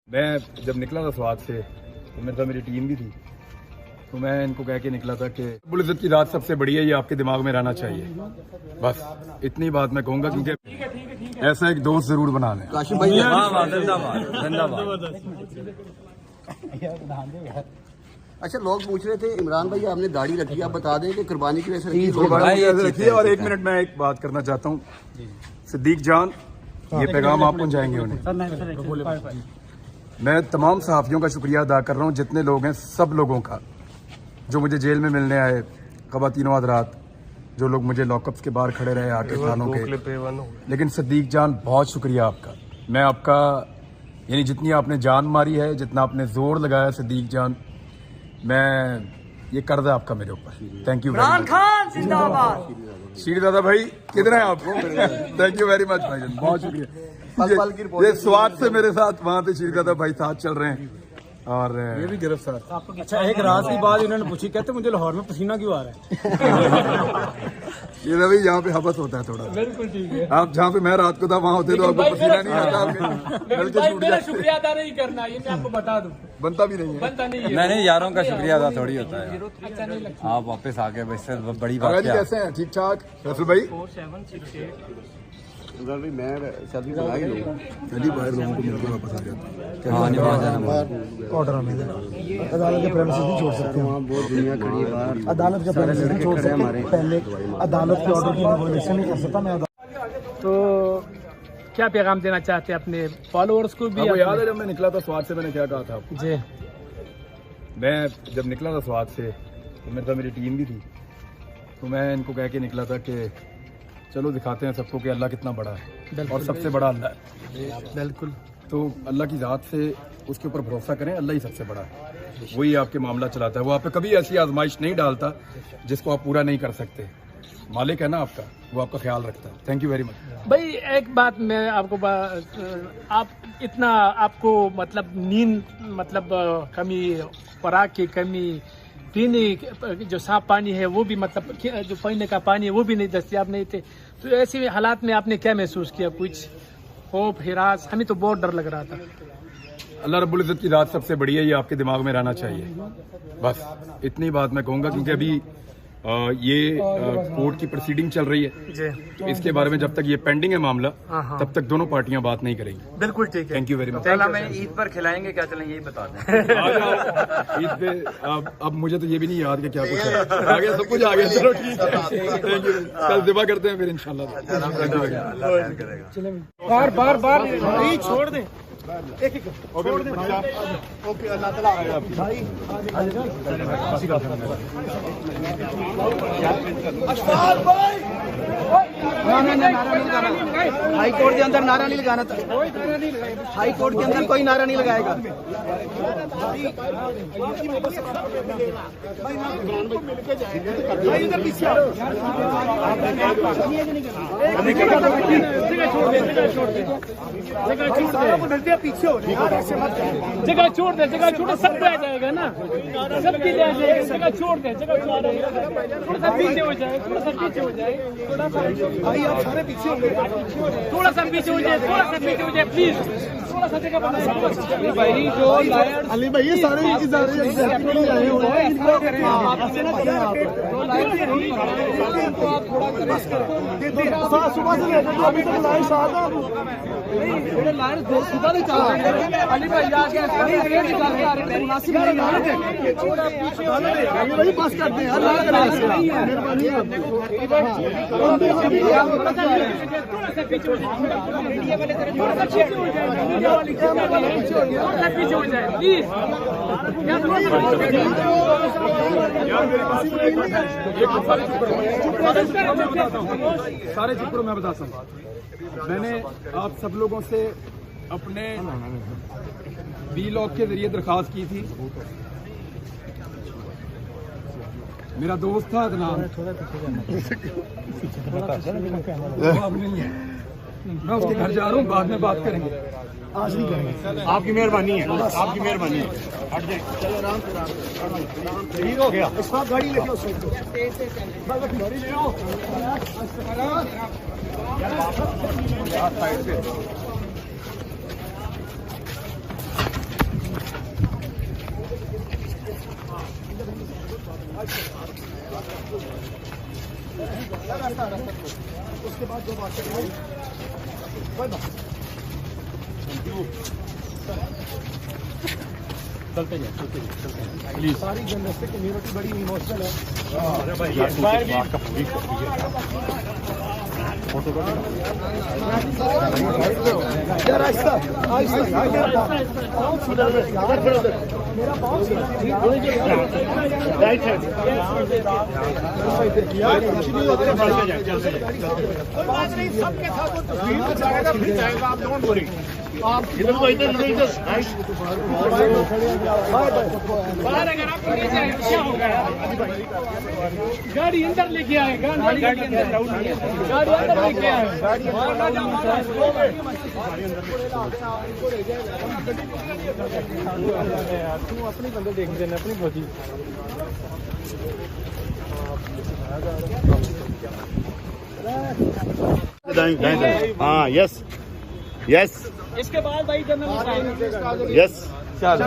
मैं जब निकला था स्वाद से तो मेरे साथ मेरी टीम भी थी, तो मैं इनको कह के निकला था कि रब्बुल इज़्ज़त की रात सबसे बड़ी है, ये आपके दिमाग में रहना चाहिए। बस इतनी बात मैं कहूँगा, क्योंकि ऐसा एक दोस्त जरूर बना लें। काशिम भाई अच्छा, लोग पूछ रहे थे इमरान भाई आपने दाढ़ी रखी, आप बता दें कि कुर्बानी की वजह से रखिए। और एक मिनट मैं एक बात करना चाहता हूँ, सिद्दीक जान, ये पैगाम आप पहुँचाएंगे उन्हें। मैं तमाम सहाफ़ियों का शुक्रिया अदा कर रहा हूँ, जितने लोग हैं सब लोगों का, जो मुझे जेल में मिलने आए, ख़वातीन हज़रात, जो लोग मुझे लॉकअप्स के बाहर खड़े रहे आके थानों के। लेकिन सिद्दीक जान, बहुत शुक्रिया आपका। मैं आपका यानी जितनी आपने जान मारी है, जितना आपने जोर लगाया सिद्दीक जान, मैं ये कर्ज है आपका मेरे ऊपर। Thank you. इमरान खान जिंदाबाद। शीर दादा भाई किधर है आप? थैंक यू वेरी मच भाई, बहुत शुक्रिया। ये स्वाद से मेरे साथ वहाँ पे शीर दादा भाई साथ चल रहे हैं और ये भी गिरफ्तार। अच्छा, एक रात की बात इन्होंने पूछी, कहते मुझे लाहौर में पसीना क्यों आ रहा है? ये रवि यहाँ पे हबस होता है थोड़ा। बिल्कुल ठीक है। आप जहाँ पे मैं रात को था वहाँ होते तो आपको पसीना नहीं आता। मेरा शुक्रिया अदा नहीं करना, ये मैं आपको बता दूं। बनता भी नहीं है। बनता नहीं है। नहीं, यारों का शुक्रिया अदा थोड़ी होता है। अच्छा नहीं लगता। आप वापस आ गए, वैसे बड़ी बात क्या है। कैसे हैं? ठीक ठाक फैसल भाई? मैं शादी बना ही लूँ, चलिए बाहर लोगों को मिलकर वापस आ जाते हैं। हाँ, नहीं वहाँ जाना ऑर्डर हमें अदालत के प्रेमिसेस नहीं छोड़ सकते। वहाँ बहुत दुनिया खड़ी है बाहर, अदालत के प्रेमिसेस नहीं छोड़ सकते। पहले अदालत के ऑर्डर की वायलेशन नहीं कर सकता मैं। तो क्या पैगाम देना चाहते हैं अपने फॉलोअर्स को भी? आपको याद है जब मैं निकला था स्वाद से, मैंने क्या कहा था आपको? जी, मैं जब निकला था स्वाद से तो मेरे साथ मेरी टीम भी थी, तो मैं इनको कह के निकला था कि चलो दिखाते हैं सबको कि अल्लाह कितना बड़ा है और सबसे बड़ा अल्लाह है। बिल्कुल। तो अल्लाह की ज़ात से उसके ऊपर भरोसा करें, अल्लाह ही सबसे बड़ा है, वही आपके मामला चलाता है। वो आप पे कभी ऐसी आजमाइश नहीं डालता जिसको आप पूरा नहीं कर सकते। मालिक है ना आपका, वो आपका ख्याल रखता है। थैंक यू वेरी मच भाई। एक बात मैं आपको आप इतना आपको मतलब नींद मतलब कमी, खुराक की कमी, पीने जो साफ पानी है वो भी मतलब जो पीने का पानी है वो भी नहीं दस्तयाब नहीं थे, तो ऐसे हालात में आपने क्या महसूस किया? कुछ खौफ, हिरास? हमें तो बहुत डर लग रहा था। अल्लाह रब्बुल इज़्ज़त की रात सबसे बड़ी है, ये आपके दिमाग में रहना चाहिए। बस इतनी बात मैं कहूँगा, क्योंकि अभी ये कोर्ट की प्रोसीडिंग चल रही है जी, तो इसके बारे में जब तक ये पेंडिंग है मामला, तब तक दोनों पार्टियां बात नहीं करेंगी। बिल्कुल ठीक है। Thank you very much. कल हमें ईद पर खिलाएंगे, क्या चलेंगे यही बता दें। ईद पे अब मुझे तो ये भी नहीं याद कि क्या कुछ है, आ गया सब कुछ आ गया। चलो ठीक है, थैंक यू। कल दिबा करते हैं फिर इंशाल्लाह। बार बार बार नहीं छोड़ दें, एक एक छोड़ दें। ओके, अल्लाह ताला भाई हाई कोर्ट के अंदर नारा नहीं लगाना था। हाई कोर्ट के अंदर कोई नारा नहीं लगाएगा। पीछे हो जगह छोड़ दे, जगह छोड़, सब आ जाएगा ना, सब चीजें आ जाएगी। जगह छोड़ दे, जगह छोड़ दे, थोड़ा सा पीछे हो जाए, थोड़ा सा पीछे हो जाए, थोड़ा सा भाई आप सारे पीछे हो गए, थोड़ा सा पीछे हो जाए, थोड़ा सा पीछे हो जाए प्लीज, थोड़ा सा जगह बनाइए भाई। जो अली भाई ये सारे आए हुए हैं, सुबह से लेकर अभी तक लाइन साथ अली भाई वही पास करते हैं। सारे जिक्र मैं बता सकता हूँ। मैंने आप सब लोगों से अपने वीलॉग के जरिए दरखास्त की थी। मेरा दोस्त था अदनान, मैं उसके घर जा रहा हूँ, बाद में बात करेंगे। आज नहीं करेंगे। आपकी मेहरबानी है, आपकी मेहरबानी है। हट जाए, चलो आराम से, ठीक हो गया। इस बार गाड़ी लेके उसको गाड़ी ले आओ। साइड पे चलते जाए प्लीज। सारी जर्नलिस्टिक कम्युनिटी बड़ी इमोशनल है। यार आहिस्ता सबके साथ वो तस्वीर में जाएगा, फिर जाएगा, आप डोंट वरी। आप इधर बाहर अगर आप ले जाए क्या होगा? गाड़ी अंदर लेके आए, गाड़ी अंदर लेके आए। तू अपनी बंदे देख देना, अपनी भोजी। हाँ यस यस इसके बाद भाई यस चलो